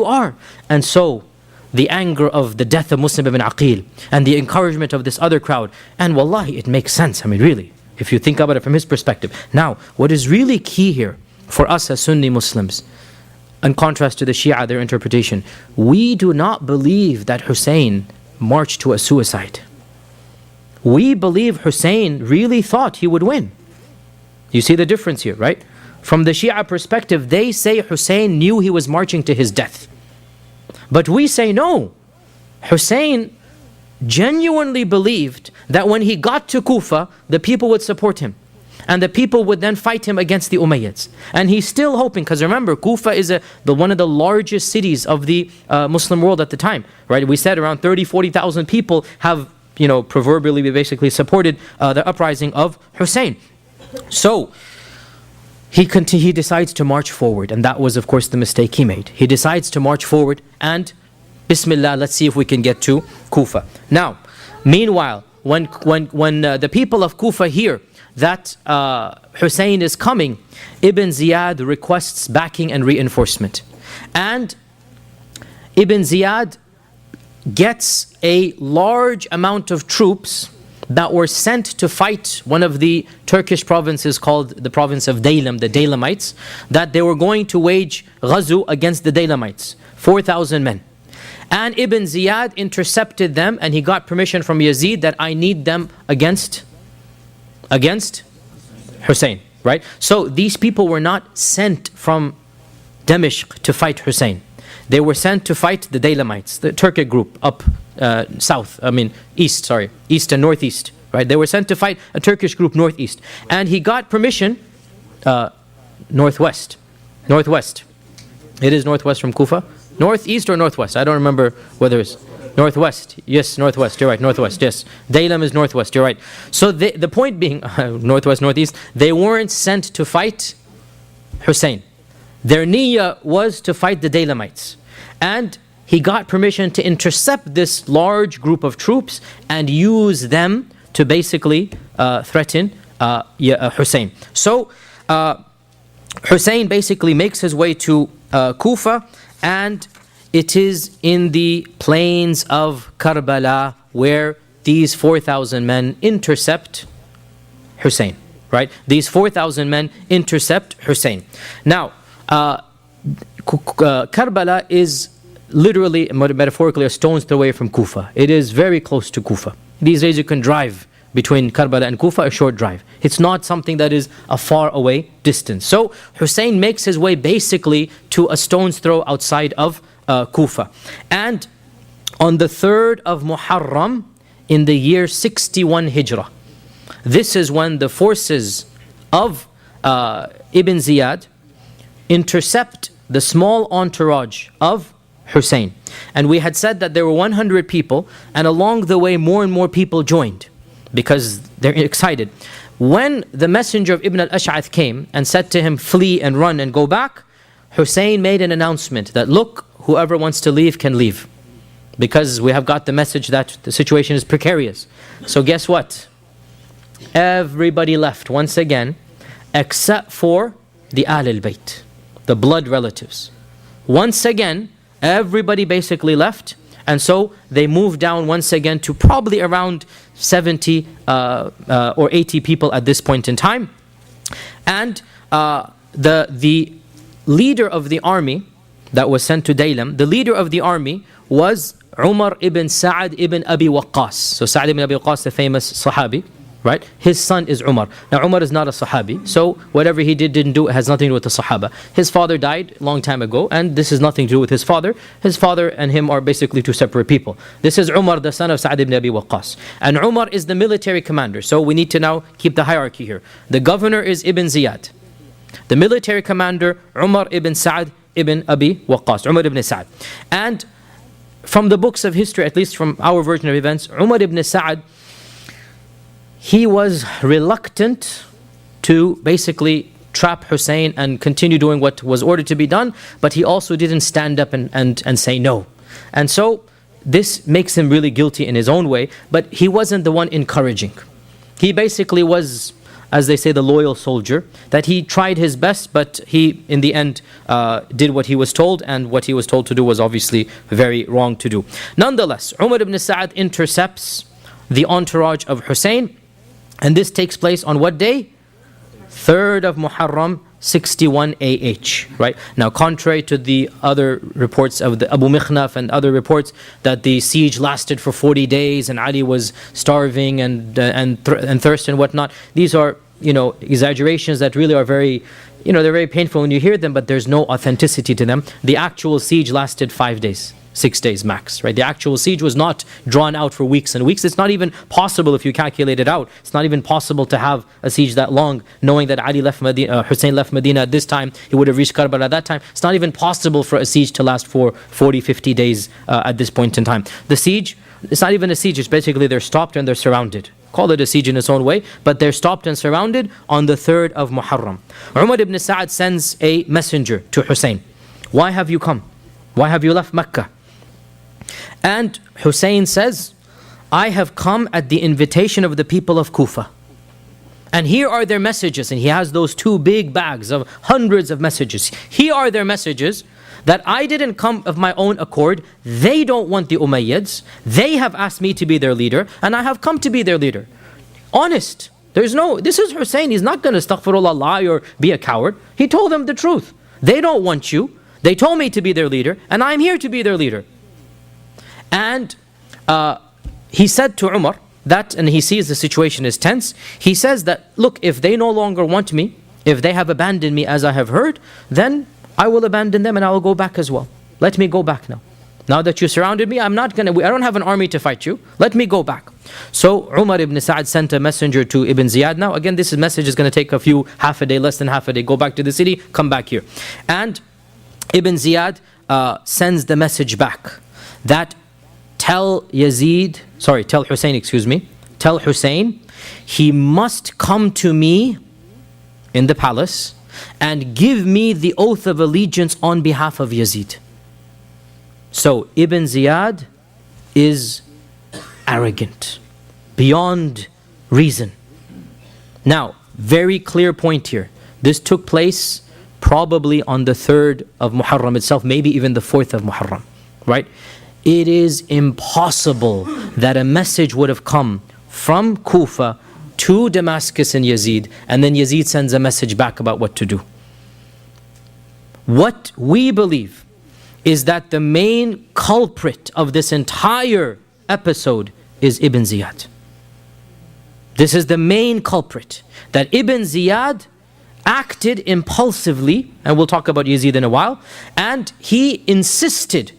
you are. And so the anger of the death of Muslim ibn Aqil and the encouragement of this other crowd, and wallahi it makes sense, I mean really, if you think about it from his perspective. Now, what is really key here for us as Sunni Muslims, in contrast to the Shia, their interpretation, we do not believe that Hussein marched to a suicide. We believe Hussein really thought he would win. You see the difference here, right? From the Shia perspective, they say Hussein knew he was marching to his death. But we say no. Hussein genuinely believed that when he got to Kufa, the people would support him. And the people would then fight him against the Umayyads. And he's still hoping, because remember, Kufa is one of the largest cities of the Muslim world at the time. Right? We said around 30,000-40,000 people have, proverbially basically supported the uprising of Hussein. So, he decides to march forward. And that was, of course, the mistake he made. He decides to march forward and, Bismillah, let's see if we can get to Kufa. Now, meanwhile, when the people of Kufa hear that Hussein is coming, Ibn Ziyad requests backing and reinforcement. And Ibn Ziyad gets a large amount of troops that were sent to fight one of the Turkish provinces called the province of Daylam, the Daylamites, that they were going to wage ghazu against the Daylamites, 4,000 men. And Ibn Ziyad intercepted them, and he got permission from Yazid that I need them against Hussein, right? So these people were not sent from Damascus to fight Hussein. They were sent to fight the Daylamites, the Turkic group up east and northeast, right? They were sent to fight a Turkish group northeast. And he got permission, northwest. It is northwest from Kufa. Northeast or northwest? I don't remember whether it's northwest. Yes, northwest. You're right. Northwest. Yes. Daylam is northwest. You're right. So the point being, northwest, northeast, they weren't sent to fight Hussein. Their niyyah was to fight the Daylamites. And he got permission to intercept this large group of troops and use them to basically threaten Hussein. So Hussein basically makes his way to Kufa, and it is in the plains of Karbala where these 4,000 men intercept Hussein, right? These 4,000 men intercept Hussein. Now, Karbala is literally, metaphorically, a stone's throw away from Kufa. It is very close to Kufa. These days you can drive between Karbala and Kufa, a short drive. It's not something that is a far away distance. So Hussein makes his way basically to a stone's throw outside of Kufa. And on the 3rd of Muharram in the year 61 Hijrah, this is when the forces of Ibn Ziyad intercept the small entourage of Hussein. And we had said that there were 100 people, and along the way more and more people joined because they're excited. When the messenger of Ibn al-Ash'ath came and said to him, flee and run and go back, Hussein made an announcement that, look, whoever wants to leave can leave, because we have got the message that the situation is precarious. So guess what? Everybody left once again, except for the Ahl al-Bayt, the blood relatives. Once again, everybody basically left, and so they moved down once again to probably around 70 or 80 people at this point in time. And the leader of the army that was sent to Daylam, the leader of the army was Umar ibn Sa'ad ibn Abi Waqqas. So Sa'ad ibn Abi Waqqas, the famous Sahabi, right? His son is Umar. Now Umar is not a Sahabi, so whatever he didn't do, it has nothing to do with the Sahaba. His father died a long time ago, and this has nothing to do with his father. His father and him are basically two separate people. This is Umar, the son of Sa'ad ibn Abi Waqqas. And Umar is the military commander, so we need to now keep the hierarchy here. The governor is Ibn Ziyad. The military commander, Umar ibn Sa'ad ibn Abi Waqqas, Umar ibn Sa'ad. And from the books of history, at least from our version of events, Umar ibn Sa'ad, he was reluctant to basically trap Hussein and continue doing what was ordered to be done, but he also didn't stand up and say no. And so this makes him really guilty in his own way, but he wasn't the one encouraging. He basically was as they say, the loyal soldier, that he tried his best, but he, in the end, did what he was told, and what he was told to do was obviously very wrong to do. Nonetheless, Umar ibn Sa'ad intercepts the entourage of Hussein, and this takes place on what day? 3rd of Muharram, 61 AH, right? Now, contrary to the other reports of the Abu Mikhnaf and other reports that the siege lasted for 40 days and Ali was starving and thirst and whatnot, these are, exaggerations that really are very, they're very painful when you hear them, but there's no authenticity to them. The actual siege lasted 5 days. 6 days max, right? The actual siege was not drawn out for weeks and weeks. It's not even possible if you calculate it out. It's not even possible to have a siege that long, knowing that Hussein left Medina at this time. He would have reached Karbala at that time. It's not even possible for a siege to last for 40, 50 days at this point in time. The siege, it's not even a siege. It's basically they're stopped and they're surrounded. Call it a siege in its own way, but they're stopped and surrounded on the 3rd of Muharram. Umar ibn Sa'ad sends a messenger to Hussein. Why have you come? Why have you left Mecca? And Hussein says, I have come at the invitation of the people of Kufa. And here are their messages. And he has those 2 big bags of hundreds of messages. Here are their messages that I didn't come of my own accord. They don't want the Umayyads. They have asked me to be their leader, and I have come to be their leader. Honest. This is Hussein. He's not going to astaghfirullah, lie or be a coward. He told them the truth. They don't want you. They told me to be their leader, and I'm here to be their leader. And he said to Umar that, and he sees the situation is tense, he says that, look, if they no longer want me, if they have abandoned me as I have heard, then I will abandon them and I will go back as well. Let me go back now. Now that you surrounded me, I don't have an army to fight you. Let me go back. So Umar ibn Sa'ad sent a messenger to Ibn Ziyad. Now again, this message is going to take half a day, less than half a day. Go back to the city, come back here. And Ibn Ziyad sends the message back that tell Hussein, he must come to me in the palace and give me the oath of allegiance on behalf of Yazid. So Ibn Ziyad is arrogant beyond reason. Now, very clear point here. This took place probably on the 3rd of Muharram itself, maybe even the 4th of Muharram, right? It is impossible that a message would have come from Kufa to Damascus and Yazid, and then Yazid sends a message back about what to do. What we believe is that the main culprit of this entire episode is Ibn Ziyad. This is the main culprit, that Ibn Ziyad acted impulsively, and we'll talk about Yazid in a while, and he insisted,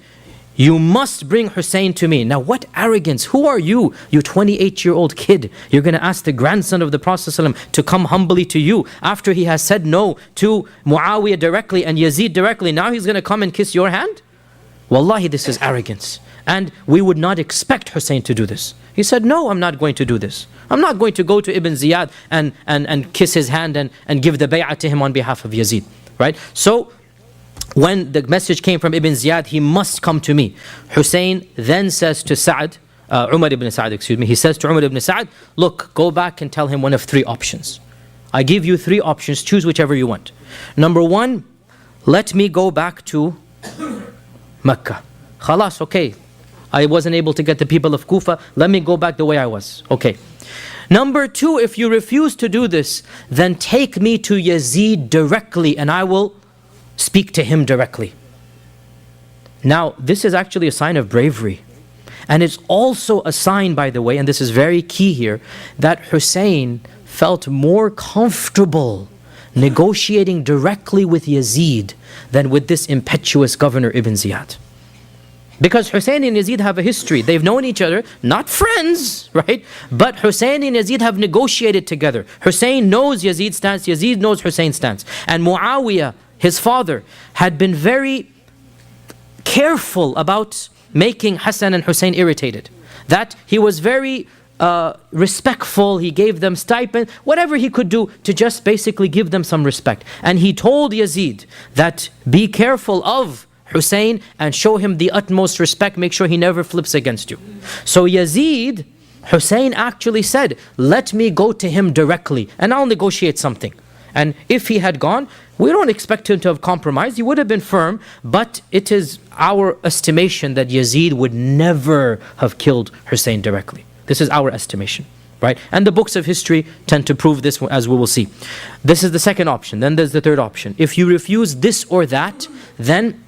you must bring Hussein to me. Now what arrogance, who are you? You 28-year-old kid. You're going to ask the grandson of the Prophet ﷺ to come humbly to you after he has said no to Muawiyah directly and Yazid directly. Now he's going to come and kiss your hand? Wallahi, this is arrogance. And we would not expect Hussein to do this. He said, no, I'm not going to do this. I'm not going to go to Ibn Ziyad and kiss his hand and give the bay'ah to him on behalf of Yazid. Right? So, when the message came from Ibn Ziyad, he must come to me. Hussein then says to Umar ibn Sa'ad, he says to Umar ibn Sa'ad, look, go back and tell him one of 3 options. I give you 3 options, choose whichever you want. Number 1, let me go back to Mecca. Khalas, okay. I wasn't able to get the people of Kufa, let me go back the way I was. Okay. Number 2, if you refuse to do this, then take me to Yazid directly and I will speak to him directly. Now, this is actually a sign of bravery. And it's also a sign, by the way, and this is very key here, that Hussein felt more comfortable negotiating directly with Yazid than with this impetuous governor Ibn Ziyad. Because Hussein and Yazid have a history. They've known each other, not friends, right? But Hussein and Yazid have negotiated together. Hussein knows Yazid's stance, Yazid knows Hussein's stance. And Muawiyah, his father, had been very careful about making Hassan and Hussein irritated. That he was very respectful, he gave them stipend, whatever he could do to just basically give them some respect. And he told Yazid that be careful of Hussein and show him the utmost respect, make sure he never flips against you. So Yazid Hussein actually said, let me go to him directly and I'll negotiate something. And if he had gone, we don't expect him to have compromised. He would have been firm, but it is our estimation that Yazid would never have killed Hussein directly. This is our estimation, right? And the books of history tend to prove this, as we will see. This is the second option. Then there's the third option. If you refuse this or that, then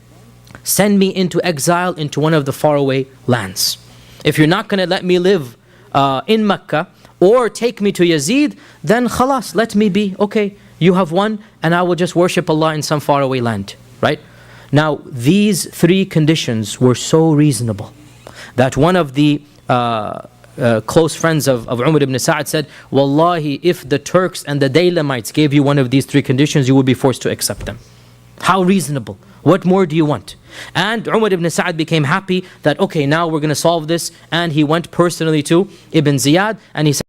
send me into exile into one of the faraway lands. If you're not going to let me live in Mecca or take me to Yazid, then khalas, let me be. Okay, you have won and I will just worship Allah in some faraway land, right? Now, these three conditions were so reasonable that one of the close friends of Umar ibn Sa'd said, Wallahi, if the Turks and the Daylamites gave you one of these three conditions, you would be forced to accept them. How reasonable. What more do you want? And Umar ibn Sa'd became happy that, okay, now we're going to solve this. And he went personally to Ibn Ziyad and he said,